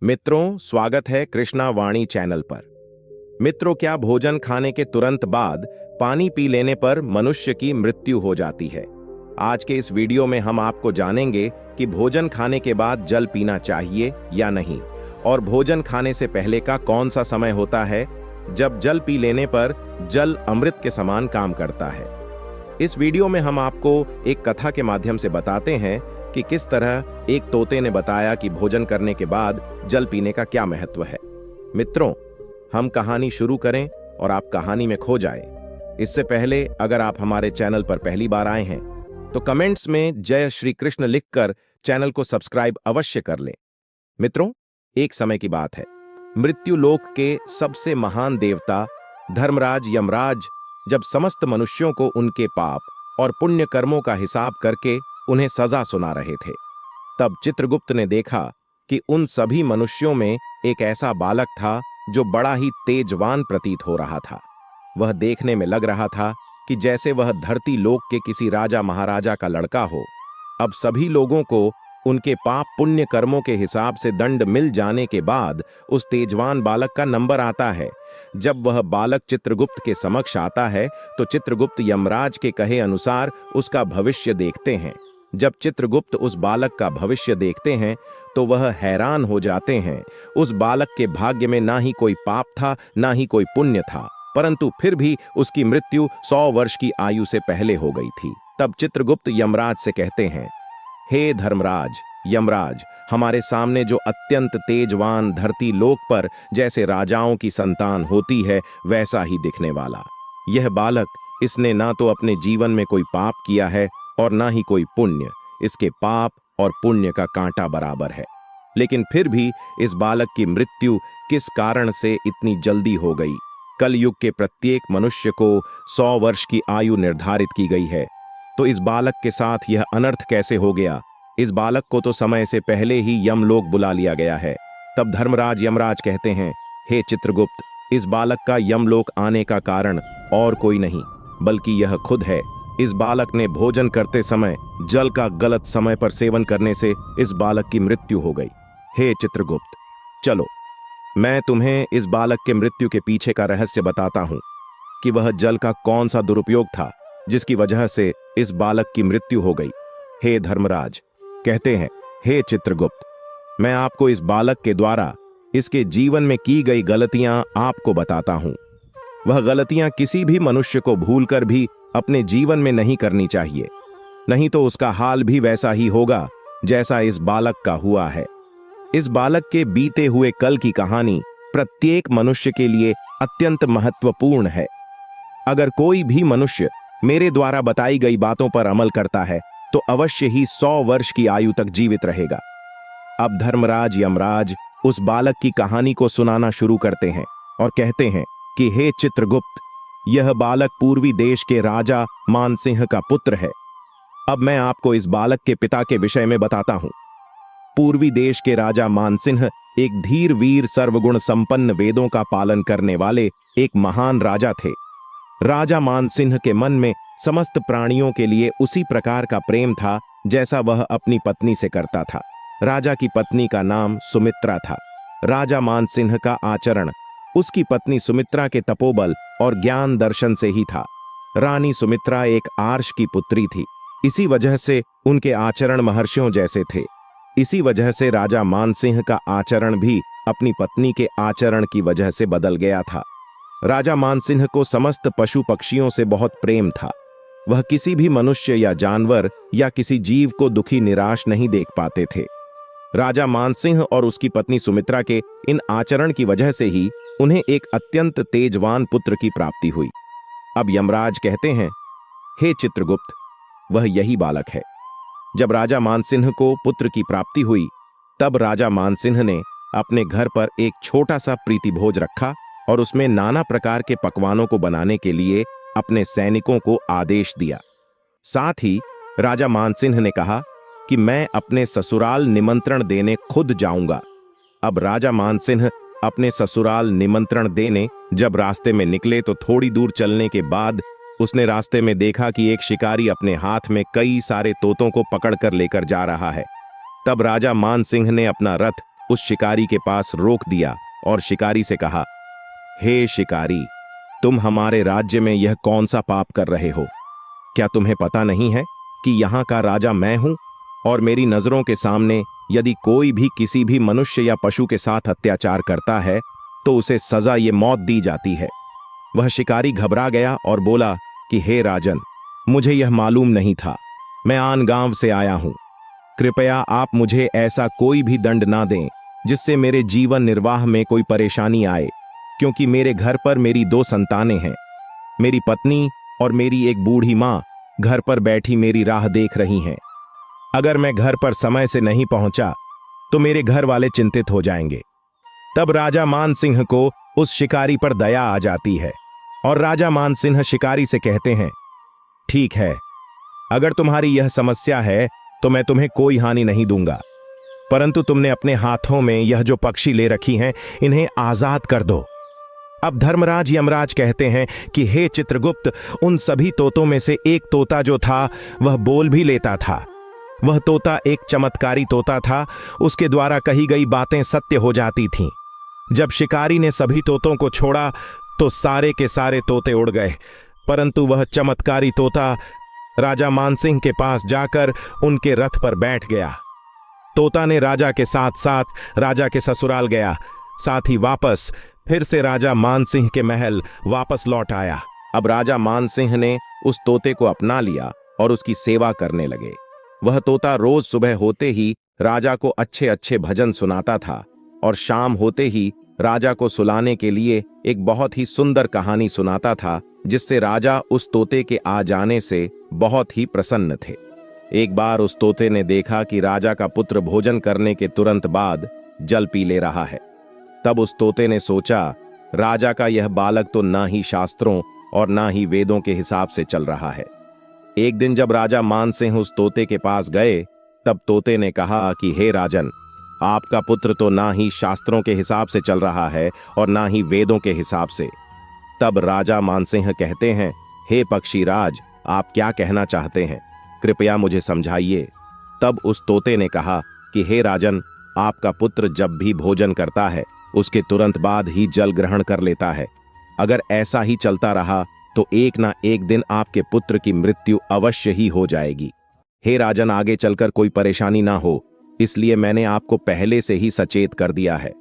मित्रों, स्वागत है कृष्णा वाणी चैनल पर। मित्रों, क्या भोजन खाने के तुरंत बाद पानी पी लेने पर मनुष्य की मृत्यु हो जाती है? आज के इस वीडियो में हम आपको जानेंगे कि भोजन खाने के बाद जल पीना चाहिए या नहीं, और भोजन खाने से पहले का कौन सा समय होता है जब जल पी लेने पर जल अमृत के समान काम करता है। इस वीडियो में हम आपको एक कथा के माध्यम से बताते हैं कि किस तरह एक तोते ने बताया कि भोजन करने के बाद जल पीने का क्या महत्व है। मित्रों, हम कहानी शुरू करें और आप कहानी में खो जाएं। इससे पहले अगर आप हमारे चैनल पर पहली बार आए हैं तो कमेंट्स में जय श्री कृष्ण लिखकर चैनल को सब्सक्राइब अवश्य कर लें। मित्रों, एक समय की बात है। मृत्यु लोक के सबसे महान देवता धर्मराज यमराज जब समस्त मनुष्यों को उनके पाप और पुण्य कर्मों का हिसाब करके उन्हें सजा सुना रहे थे, तब चित्रगुप्त ने देखा कि उन सभी मनुष्यों में एक ऐसा बालक था जो बड़ा ही तेजवान प्रतीत हो रहा था। वह देखने में लग रहा था कि जैसे वह धरती लोक के किसी राजा महाराजा का लड़का हो। अब सभी लोगों को उनके पाप पुण्य कर्मों के हिसाब से दंड मिल जाने के बाद उस तेजवान बालक का नंबर आता है। जब वह बालक चित्रगुप्त के समक्ष आता है तो चित्रगुप्त यमराज के कहे अनुसार उसका भविष्य देखते हैं। जब चित्रगुप्त उस बालक का भविष्य देखते हैं तो वह हैरान हो जाते हैं। उस बालक के भाग्य में ना ही कोई पाप था, ना ही कोई पुण्य था, परंतु फिर भी उसकी मृत्यु 100 वर्ष की आयु से पहले हो गई थी। तब चित्रगुप्त यमराज से कहते हैं, हे धर्मराज यमराज, हमारे सामने जो अत्यंत तेजवान धरती लोक पर जैसे राजाओं की संतान होती है वैसा ही दिखने वाला यह बालक, इसने ना तो अपने जीवन में कोई पाप किया है और ना ही कोई पुण्य। इसके पाप और पुण्य का कांटा बराबर है, लेकिन फिर भी इस बालक की मृत्यु किस कारण से इतनी जल्दी हो गई? कलयुग के प्रत्येक मनुष्य को 100 वर्ष की आयु निर्धारित की गई है, तो इस बालक के साथ यह अनर्थ कैसे हो गया? इस बालक को तो समय से पहले ही यमलोक बुला लिया गया है। तब धर्मराज यमराज कहते हैं, हे चित्रगुप्त, इस बालक का यमलोक आने का कारण और कोई नहीं बल्कि यह खुद है। इस बालक ने भोजन करते समय जल का गलत समय पर सेवन करने से इस बालक की मृत्यु हो गई। हे चित्रगुप्त, चलो मैं तुम्हें इस बालक के मृत्यु के पीछे का रहस्य बताता हूं कि वह जल का कौन सा दुरुपयोग था जिसकी वजह से इस बालक की मृत्यु हो गई। हे धर्मराज कहते हैं, हे चित्रगुप्त, मैं आपको इस बालक के द्वारा इसके जीवन में की गई गलतियां आपको बताता हूं। वह गलतियां किसी भी मनुष्य को भूलकर भी अपने जीवन में नहीं करनी चाहिए, नहीं तो उसका हाल भी वैसा ही होगा जैसा इस बालक का हुआ है। इस बालक के बीते हुए कल की कहानी प्रत्येक मनुष्य के लिए अत्यंत महत्वपूर्ण है। अगर कोई भी मनुष्य मेरे द्वारा बताई गई बातों पर अमल करता है तो अवश्य ही 100 वर्ष की आयु तक जीवित रहेगा। अब धर्मराज यमराज उस बालक की कहानी को सुनाना शुरू करते हैं और कहते हैं कि हे चित्रगुप्त, यह बालक पूर्वी देश के राजा मानसिंह का पुत्र है। अब मैं आपको इस बालक के पिता के विषय में बताता हूं। पूर्वी देश के राजा मानसिंह एक धीर वीर सर्वगुण संपन्न वेदों का पालन करने वाले एक महान राजा थे। राजा मानसिंह के मन में समस्त प्राणियों के लिए उसी प्रकार का प्रेम था जैसा वह अपनी पत्नी से करता था। राजा की पत्नी का नाम सुमित्रा था। राजा मानसिंह का आचरण उसकी पत्नी सुमित्रा के तपोबल और ज्ञान दर्शन से ही था। रानी सुमित्रा एक आर्ष की पुत्री थी, इसी वजह से उनके आचरण महर्षियों जैसे थे। इसी वजह से राजा मानसिंह का आचरण भी अपनी पत्नी के आचरण की वजह से बदल गया था। राजा मानसिंह को समस्त पशु पक्षियों से बहुत प्रेम था। वह किसी भी मनुष्य या जानवर या किसी जीव को दुखी निराश नहीं देख पाते थे। राजा मानसिंह और उसकी पत्नी सुमित्रा के इन आचरण की वजह से ही उन्हें एक अत्यंत तेजवान पुत्र की प्राप्ति हुई। अब यमराज कहते हैं, हे चित्रगुप्त, वह यही बालक है। जब राजा मानसिंह को पुत्र की प्राप्ति हुई तब राजा मानसिंह ने अपने घर पर एक छोटा सा प्रीतिभोज रखा और उसमें नाना प्रकार के पकवानों को बनाने के लिए अपने सैनिकों को आदेश दिया। साथ ही राजा मानसिंह ने कहा कि मैं अपने ससुराल निमंत्रण देने खुद जाऊंगा। अब राजा मानसिंह अपने ससुराल निमंत्रण देने जब रास्ते में निकले तो थोड़ी दूर चलने के बाद उसने रास्ते में देखा कि एक शिकारी अपने हाथ में कई सारे तोतों को पकड़कर लेकर जा रहा है। तब राजा मानसिंह ने अपना रथ उस शिकारी के पास रोक दिया और शिकारी से कहा, हे शिकारी, तुम हमारे राज्य में यह कौन सा पाप कर रहे हो? क्या तुम्हें पता नहीं है कि यहाँ का राजा मैं हूं और मेरी नजरों के सामने यदि कोई भी किसी भी मनुष्य या पशु के साथ अत्याचार करता है तो उसे सजा ये मौत दी जाती है। वह शिकारी घबरा गया और बोला कि हे राजन, मुझे यह मालूम नहीं था। मैं आन गांव से आया हूं। कृपया आप मुझे ऐसा कोई भी दंड ना दें जिससे मेरे जीवन निर्वाह में कोई परेशानी आए, क्योंकि मेरे घर पर मेरी 2 संतानें हैं। मेरी पत्नी और मेरी एक बूढ़ी माँ घर पर बैठी मेरी राह देख रही हैं। अगर मैं घर पर समय से नहीं पहुंचा तो मेरे घर वाले चिंतित हो जाएंगे। तब राजा मानसिंह को उस शिकारी पर दया आ जाती है और राजा मानसिंह शिकारी से कहते हैं, ठीक है, अगर तुम्हारी यह समस्या है तो मैं तुम्हें कोई हानि नहीं दूंगा, परंतु तुमने अपने हाथों में यह जो पक्षी ले रखी हैं इन्हें आजाद कर दो। अब धर्मराज यमराज कहते हैं कि हे चित्रगुप्त, उन सभी तोतों में से एक तोता जो था वह बोल भी लेता था। वह तोता एक चमत्कारी तोता था, उसके द्वारा कही गई बातें सत्य हो जाती थीं। जब शिकारी ने सभी तोतों को छोड़ा तो सारे के सारे तोते उड़ गए, परंतु वह चमत्कारी तोता राजा मानसिंह के पास जाकर उनके रथ पर बैठ गया। तोता ने राजा के साथ साथ राजा के ससुराल गया, साथ ही वापस फिर से राजा मानसिंह के महल वापस लौट आया। अब राजा मानसिंह ने उस तोते को अपना लिया और उसकी सेवा करने लगे। वह तोता रोज सुबह होते ही राजा को अच्छे अच्छे भजन सुनाता था और शाम होते ही राजा को सुलाने के लिए एक बहुत ही सुंदर कहानी सुनाता था, जिससे राजा उस तोते के आ जाने से बहुत ही प्रसन्न थे। एक बार उस तोते ने देखा कि राजा का पुत्र भोजन करने के तुरंत बाद जल पी ले रहा है। तब उस तोते ने सोचा, राजा का यह बालक तो ना ही शास्त्रों और ना ही वेदों के हिसाब से चल रहा है। एक दिन जब राजा मानसिंह उस तोते के पास गए, तब तोते ने कहा कि हे राजन, आपका पुत्र तो ना ही शास्त्रों के हिसाब से चल रहा है और ना ही वेदों के हिसाब से। तब राजा मानसिंह कहते हैं, हे पक्षीराज, आप क्या कहना चाहते हैं? कृपया मुझे समझाइए। तब उस तोते ने कहा कि हे राजन, आपका पुत्र जब भी भोजन करता है उसके तुरंत बाद ही जल ग्रहण कर लेता है। अगर ऐसा ही चलता रहा तो एक ना एक दिन आपके पुत्र की मृत्यु अवश्य ही हो जाएगी। हे राजन, आगे चलकर कोई परेशानी ना हो, इसलिए मैंने आपको पहले से ही सचेत कर दिया है।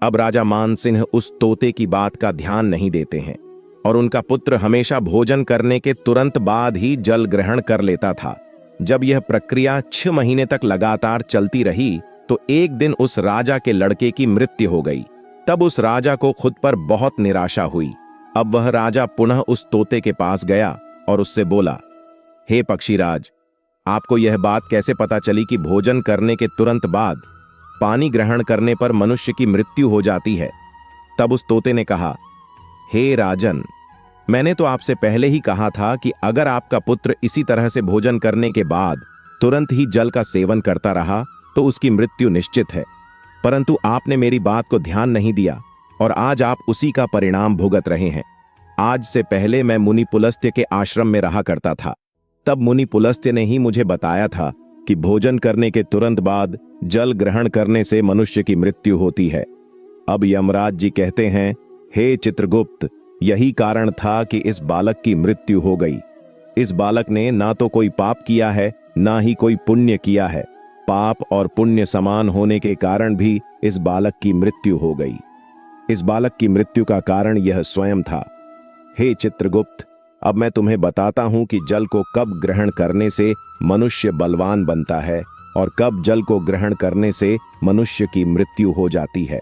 अब राजा मानसिंह उस तोते की बात का ध्यान नहीं देते हैं और उनका पुत्र हमेशा भोजन करने के तुरंत बाद ही जल ग्रहण कर लेता था। जब यह प्रक्रिया 6 महीने तक लगातार चलती रही तो एक दिन उस राजा के लड़के की मृत्यु हो गई। तब उस राजा को खुद पर बहुत निराशा हुई। अब वह राजा पुनः उस तोते के पास गया और उससे बोला, हे पक्षीराज, आपको यह बात कैसे पता चली कि भोजन करने के तुरंत बाद पानी ग्रहण करने पर मनुष्य की मृत्यु हो जाती है? तब उस तोते ने कहा, हे राजन, मैंने तो आपसे पहले ही कहा था कि अगर आपका पुत्र इसी तरह से भोजन करने के बाद तुरंत ही जल का सेवन करता रहा तो उसकी मृत्यु निश्चित है, परंतु आपने मेरी बात को ध्यान नहीं दिया और आज आप उसी का परिणाम भुगत रहे हैं। आज से पहले मैं मुनि पुलस्त्य के आश्रम में रहा करता था। तब मुनि पुलस्त्य ने ही मुझे बताया था कि भोजन करने के तुरंत बाद जल ग्रहण करने से मनुष्य की मृत्यु होती है। अब यमराज जी कहते हैं, हे चित्रगुप्त, यही कारण था कि इस बालक की मृत्यु हो गई। इस बालक ने ना तो कोई पाप किया है, ना ही कोई पुण्य किया है। पाप और पुण्य समान होने के कारण भी इस बालक की मृत्यु हो गई। इस बालक की मृत्यु का कारण यह स्वयं था। हे चित्रगुप्त, अब मैं तुम्हें बताता हूं कि जल को कब ग्रहण करने से मनुष्य बलवान बनता है और कब जल को ग्रहण करने से मनुष्य की मृत्यु हो जाती है।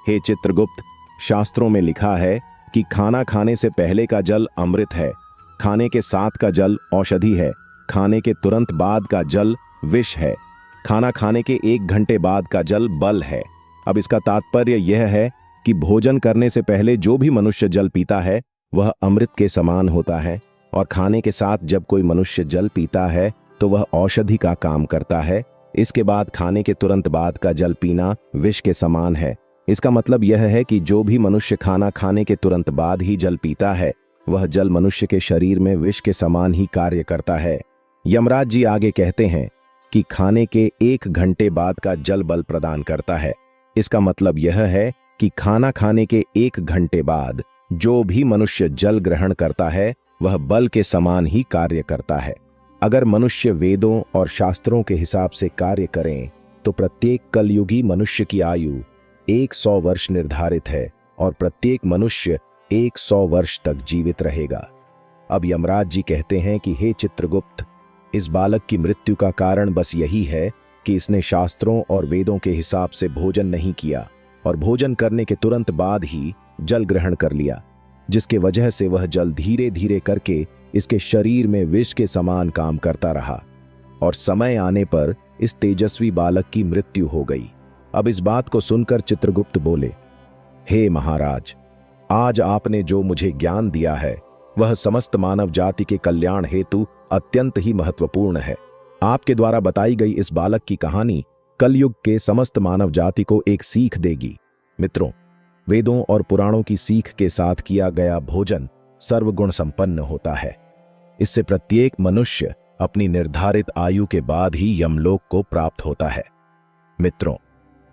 हे चित्रगुप्त, शास्त्रों में लिखा है कि खाना खाने से पहले का जल अमृत है, खाने के साथ का जल औषधि है, खाने के तुरंत बाद का जल विष है, खाना खाने के 1 घंटे बाद का जल बल है। अब इसका तात्पर्य यह है कि भोजन करने से पहले जो भी मनुष्य जल पीता है वह अमृत के समान होता है, और खाने के साथ जब कोई मनुष्य जल पीता है तो वह औषधि का काम करता है। इसके बाद खाने के तुरंत बाद का जल पीना विष के समान है। इसका मतलब यह है कि जो भी मनुष्य खाना खाने के तुरंत बाद ही जल पीता है वह जल मनुष्य के शरीर में विष के समान ही कार्य करता है। यमराज जी आगे कहते हैं कि खाने के 1 घंटे बाद का जल बल प्रदान करता है, इसका मतलब यह है कि खाना खाने के 1 घंटे बाद जो भी मनुष्य जल ग्रहण करता है वह बल के समान ही कार्य करता है। अगर मनुष्य वेदों और शास्त्रों के हिसाब से कार्य करें तो प्रत्येक कलयुगी मनुष्य की आयु 100 वर्ष निर्धारित है और प्रत्येक मनुष्य 100 वर्ष तक जीवित रहेगा। अब यमराज जी कहते हैं कि हे चित्रगुप्त, इस बालक की मृत्यु का कारण बस यही है कि इसने शास्त्रों और वेदों के हिसाब से भोजन नहीं किया और भोजन करने के तुरंत बाद ही जल ग्रहण कर लिया, जिसके वजह से वह जल धीरे धीरे करके इसके शरीर में विष के समान काम करता रहा और समय आने पर इस तेजस्वी बालक की मृत्यु हो गई। अब इस बात को सुनकर चित्रगुप्त बोले, हे महाराज, आज आपने जो मुझे ज्ञान दिया है वह समस्त मानव जाति के कल्याण हेतु अत्यंत ही महत्वपूर्ण है। आपके द्वारा बताई गई इस बालक की कहानी कलयुग के समस्त मानव जाति को एक सीख देगी। मित्रों, वेदों और पुराणों की सीख के साथ किया गया भोजन सर्वगुण संपन्न होता है। इससे प्रत्येक मनुष्य अपनी निर्धारित आयु के बाद ही यमलोक को प्राप्त होता है। मित्रों,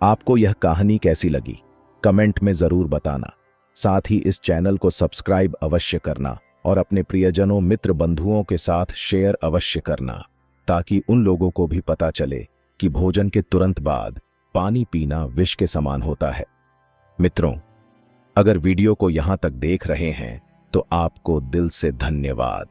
आपको यह कहानी कैसी लगी कमेंट में जरूर बताना। साथ ही इस चैनल को सब्सक्राइब अवश्य करना और अपने प्रियजनों, मित्र, बंधुओं के साथ शेयर अवश्य करना ताकि उन लोगों को भी पता चले कि भोजन के तुरंत बाद पानी पीना विष के समान होता है। मित्रों, अगर वीडियो को यहां तक देख रहे हैं तो आपको दिल से धन्यवाद।